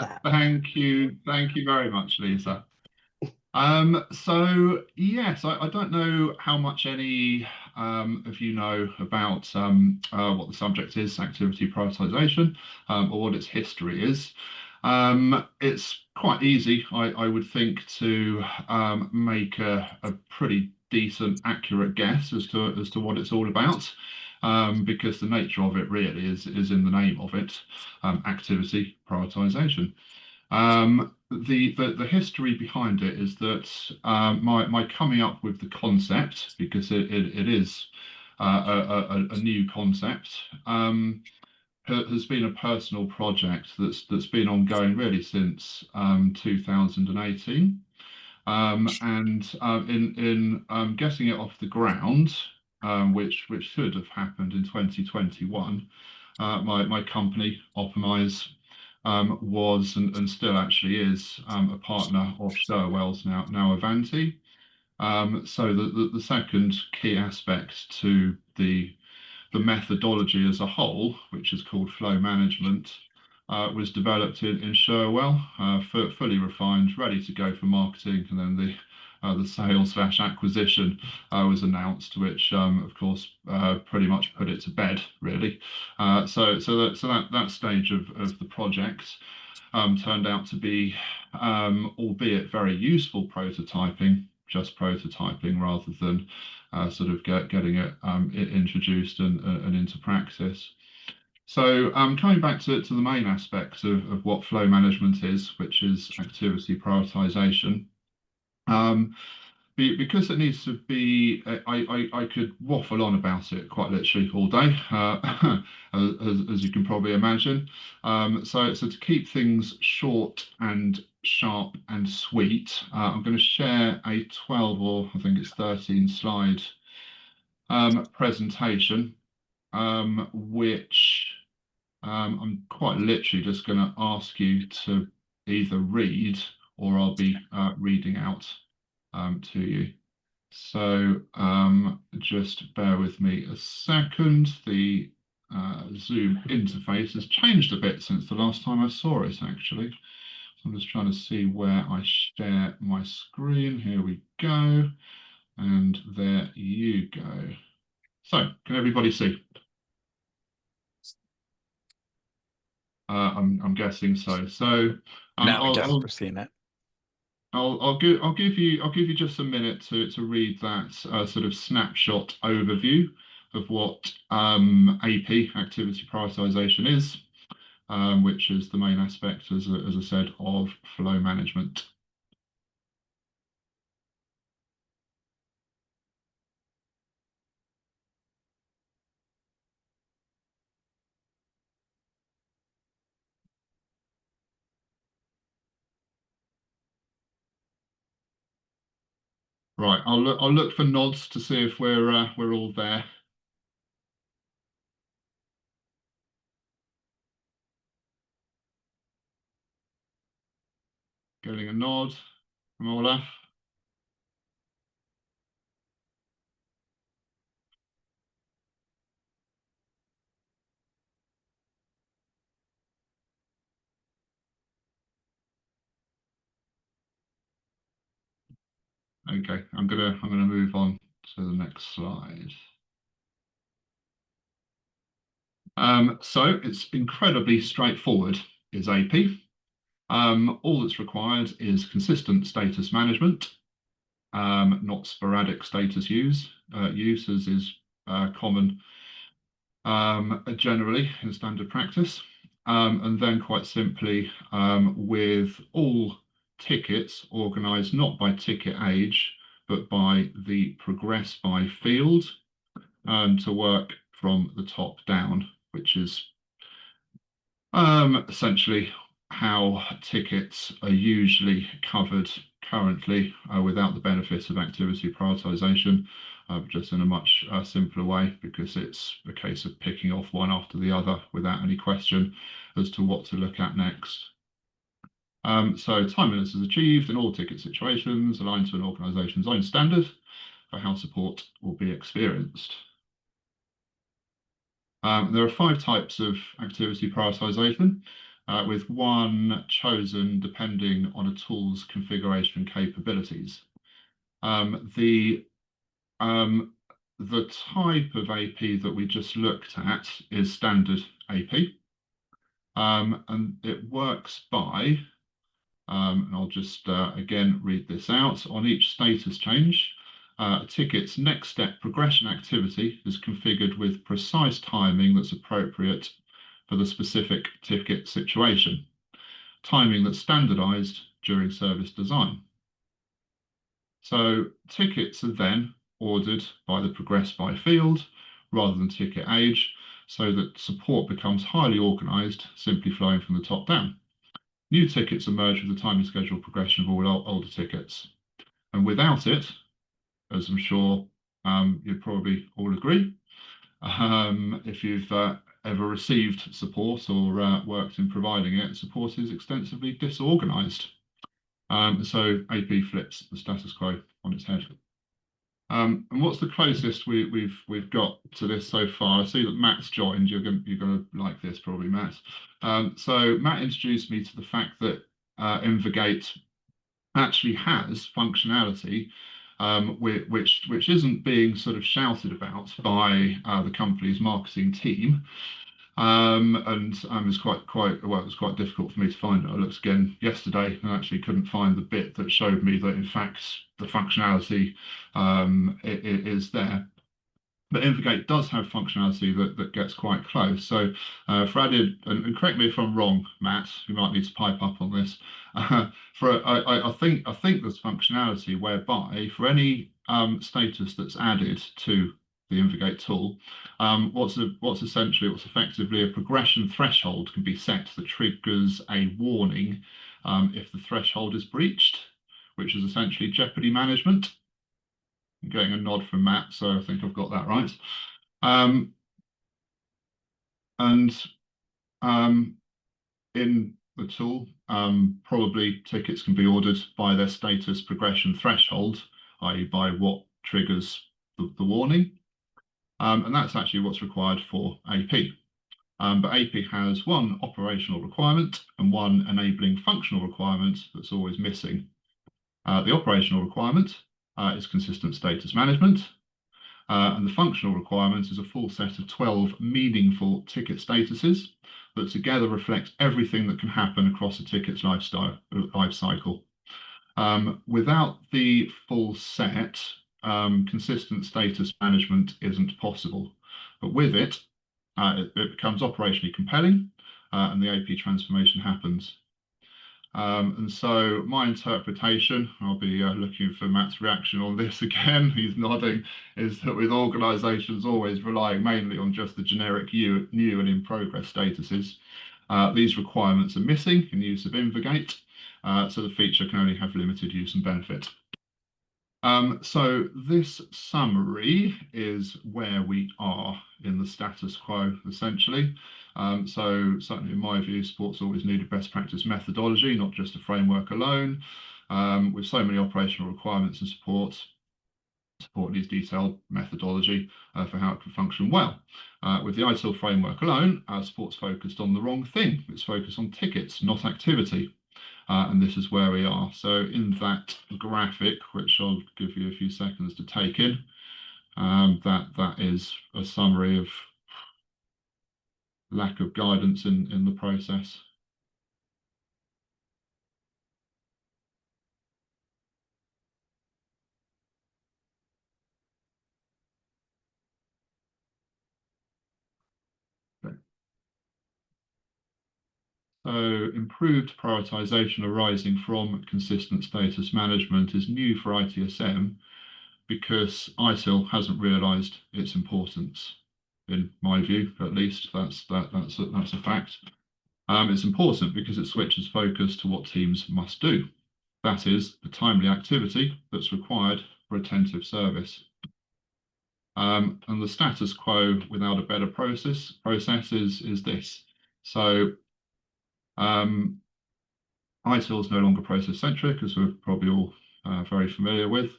that. Thank you very much, Lisa. So yes, I don't know how much any of you know about what the subject is, activity prioritization, or what its history is. It's quite easy, I would think, to make a pretty decent, accurate guess as to what it's all about, because the nature of it really is in the name of it, activity prioritization. The history behind it is that my coming up with the concept, because it is a new concept, has been a personal project that's been ongoing really since 2018. And in getting it off the ground, which should have happened in 2021, my company Optimize was and still actually is a partner of Sherwell's now Avanti. So the second key aspect to the methodology as a whole, which is called flow management, was developed in Sherwell, fully refined, ready to go for marketing, and then the sales slash acquisition was announced, which of course pretty much put it to bed, really. So that stage of the project turned out to be, albeit very useful prototyping, just prototyping rather than sort of getting it introduced and into practice. So coming back to the main aspect of what flow management is, which is activity prioritization. Um, because it needs to be, I could waffle on about it quite literally all day, as you can probably imagine. So to keep things short and sharp and sweet, I'm going to share a 12 or I think it's 13 slide presentation, which I'm quite literally just going to ask you to either read or I'll be reading out to you. So just bear with me a second. The Zoom interface has changed a bit since the last time I saw it, actually. So I'm just trying to see where I share my screen. Here we go. And there you go. So can everybody see? I'm guessing so. So Now we can. I'll We're seeing it. I'll give you just a minute to read that sort of snapshot overview of what AP activity prioritization is, which is the main aspect, as I said, of flow management. Right, I'll look for nods to see if we're all there. Getting a nod from Olaf. Okay, I'm gonna move on to the next slide. So it's incredibly straightforward, is AP. All that's required is consistent status management, not sporadic status use. Use as is common generally in standard practice. And then quite simply, with all tickets organised not by ticket age, but by the progress by field, to work from the top down, which is essentially how tickets are usually covered currently without the benefit of activity prioritization, just in a much simpler way, because it's a case of picking off one after the other without any question as to what to look at next. So timeliness is achieved in all ticket situations aligned to an organization's own standard for how support will be experienced. There are 5 types of activity prioritization. with one chosen depending on a tool's configuration and capabilities. Um, the um, the type of AP that we just looked at is standard AP, and it works by, and I'll just again read this out. On each status change, a ticket's next step progression activity is configured with precise timing that's appropriate for the specific ticket situation, timing that's standardized during service design. So tickets are then ordered by the progress by field rather than ticket age, so that support becomes highly organized, simply flowing from the top down. New tickets emerge with the timing schedule progression of all older tickets. And without it, as I'm sure you'd probably all agree, if you've ever received support or worked in providing it, support is extensively disorganized. So AP flips the status quo on its head. And what's the closest we've got to this so far? I see that Matt's joined. You're gonna like this probably, Matt. So Matt introduced me to the fact that Invigate actually has functionality which isn't being sort of shouted about by the company's marketing team. And it's quite well, it was quite difficult for me to find it. I looked again yesterday and actually couldn't find the bit that showed me that in fact the functionality it is there. But Invigate does have functionality that gets quite close. So for added, and correct me if I'm wrong, Matt, you might need to pipe up on this. I think there's functionality whereby for any status that's added to the Invigate tool, what's effectively a progression threshold can be set that triggers a warning if the threshold is breached, which is essentially jeopardy management. I'm getting a nod from Matt, so I think I've got that right. And in the tool, probably tickets can be ordered by their status progression threshold, i.e. by what triggers the warning. And that's actually what's required for AP. But AP has one operational requirement and one enabling functional requirement that's always missing. The operational requirement is consistent status management, and the functional requirement is a full set of 12 meaningful ticket statuses that together reflect everything that can happen across a ticket's life cycle. Without the full set, consistent status management isn't possible. But with it, it becomes operationally compelling, and the AP transformation happens. And so my interpretation, I'll be looking for Matt's reaction on this again, he's nodding, is that with organisations always relying mainly on just the generic new and in progress statuses, these requirements are missing in use of Invigate, so the feature can only have limited use and benefit. So this summary is where we are in the status quo, essentially. So certainly in my view, sports always needed best practice methodology, not just a framework alone. With so many operational requirements and support needs detailed methodology for how it can function well. With the ITIL framework alone, sports focused on the wrong thing. It's focused on tickets, not activity. And this is where we are. So in that graphic, which I'll give you a few seconds to take in, that is a summary of lack of guidance in the process. Okay. So improved prioritization arising from consistent status management is new for ITSM because ITIL hasn't realized its importance. In my view, at least, that's a fact. It's important because it switches focus to what teams must do. That is the timely activity that's required for attentive service. And the status quo without a better process is this. So ITIL is no longer process centric, as we're probably all very familiar with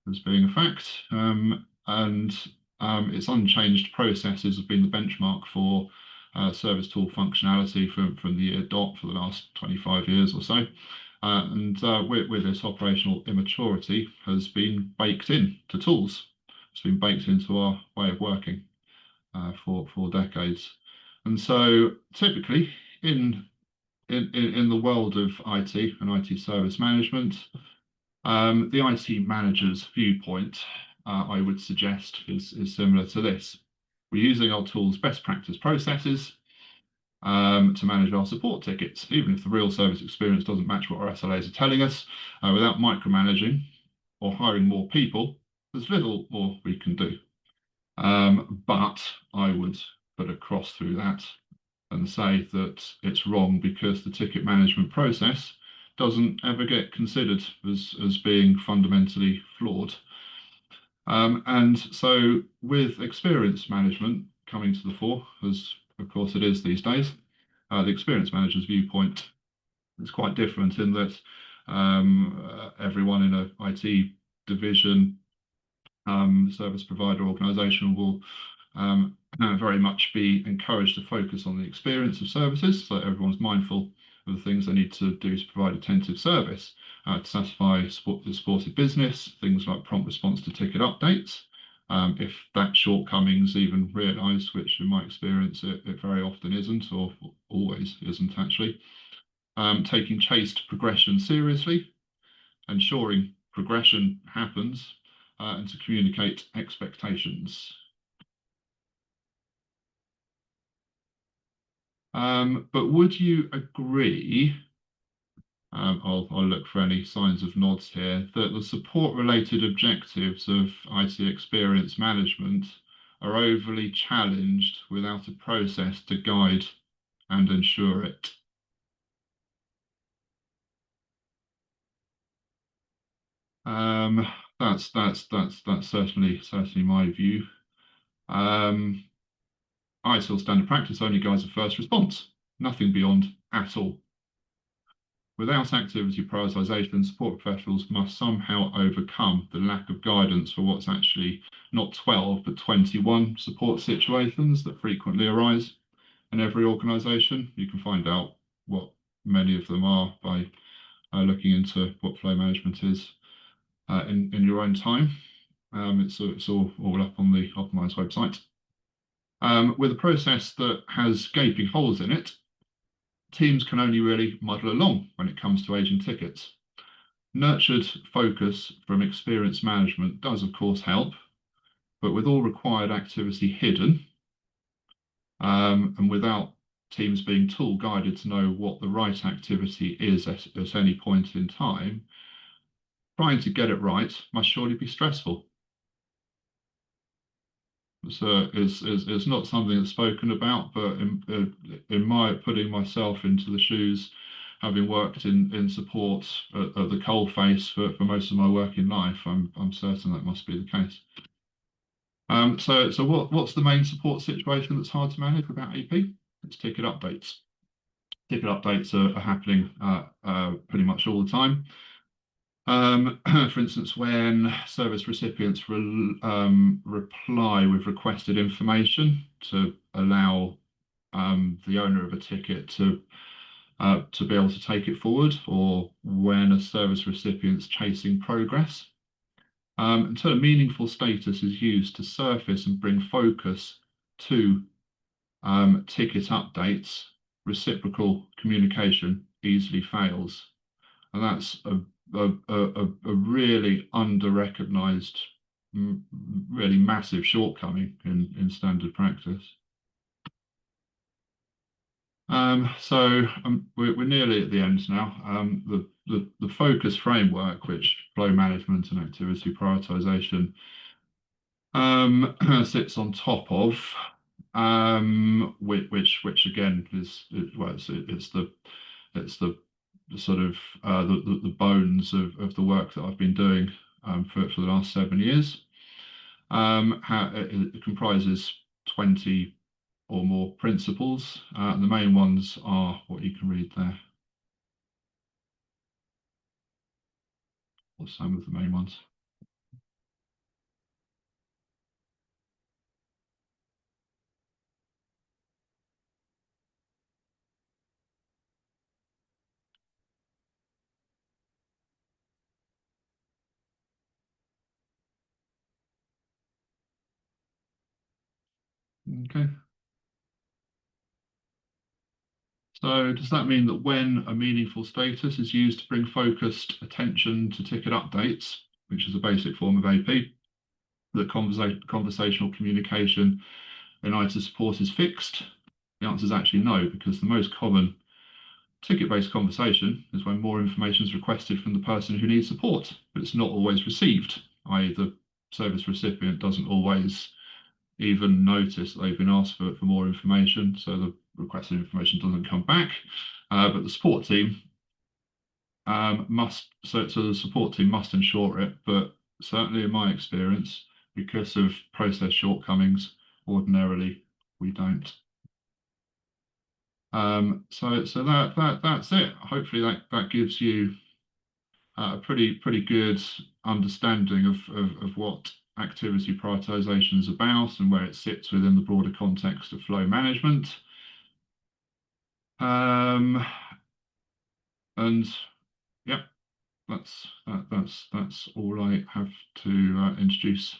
as being a fact. And its unchanged processes have been the benchmark for service tool functionality from the year dot for the last 25 years or so. And with this, operational immaturity has been baked in to tools. It's been baked into our way of working for decades. And so typically in the world of IT and IT service management, the IT manager's viewpoint, I would suggest, is similar to this. We're using our tools' best practice processes to manage our support tickets, even if the real service experience doesn't match what our SLAs are telling us. Without micromanaging or hiring more people, there's little more we can do. But I would put a cross through that and say that it's wrong because the ticket management process doesn't ever get considered as being fundamentally flawed. And so with experience management coming to the fore, as of course it is these days, the experience manager's viewpoint is quite different in that everyone in a IT division, service provider organization will very much be encouraged to focus on the experience of services, so everyone's mindful of the things they need to do to provide attentive service to satisfy the supported business, things like prompt response to ticket updates. If that shortcoming's even realised, which in my experience it very often isn't, or always isn't actually, taking chased progression seriously, ensuring progression happens, and to communicate expectations. But would you agree, I'll look for any signs of nods here, that the support-related objectives of IT experience management are overly challenged without a process to guide and ensure it? That's certainly my view. ITIL standard practice only guides a first response, nothing beyond at all. Without activity prioritization, support professionals must somehow overcome the lack of guidance for what's actually not 12 but 21 support situations that frequently arise in every organization. You can find out what many of them are by looking into what flow management is in your own time. It's all up on the Optimize website. With a process that has gaping holes in it, teams can only really muddle along when it comes to aging tickets. Nurtured focus from experience management does, of course, help, but with all required activity hidden, and without teams being tool guided to know what the right activity is at any point in time, trying to get it right must surely be stressful. So it's not something that's spoken about, but in my putting myself into the shoes, having worked in support at the coalface for most of my working life, I'm certain that must be the case. So what's the main support situation that's hard to manage without AP? It's ticket updates. Ticket updates are happening pretty much all the time. For instance, when service recipients reply with requested information to allow the owner of a ticket to be able to take it forward, or when a service recipient's chasing progress, until a meaningful status is used to surface and bring focus to ticket updates, reciprocal communication easily fails. And that's a really under-recognized, really massive shortcoming in standard practice. So we're nearly at the end now. The focus framework, which flow management and activity prioritization sits on top of, which again is well, it's the sort of the bones of the work that I've been doing for the last 7 years. It comprises 20 or more principles. The main ones are what you can read there, or some of the main ones. Okay. So does that mean that when a meaningful status is used to bring focused attention to ticket updates, which is a basic form of AP, that conversational communication in IT support is fixed? The answer is actually no, because the most common ticket-based conversation is when more information is requested from the person who needs support, but it's not always received, i.e. the service recipient doesn't always even notice that they've been asked for more information, so the requested information doesn't come back. But the support team so the support team must ensure it, but certainly in my experience, because of process shortcomings, ordinarily we don't. So that's it. Hopefully that gives you a pretty good understanding of what activity prioritization is about and where it sits within the broader context of flow management. And yeah, that's all I have to introduce.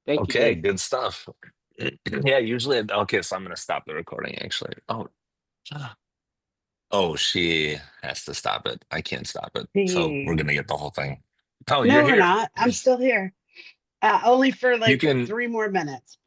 Thank you, Okay, Dave. good stuff. Yeah, usually, okay, so I'm gonna stop the recording actually. Oh, she has to stop it. I can't stop it. So we're gonna get the whole thing. Oh, No, you're we're here. not. I'm still here. Only for You like can 3 more minutes.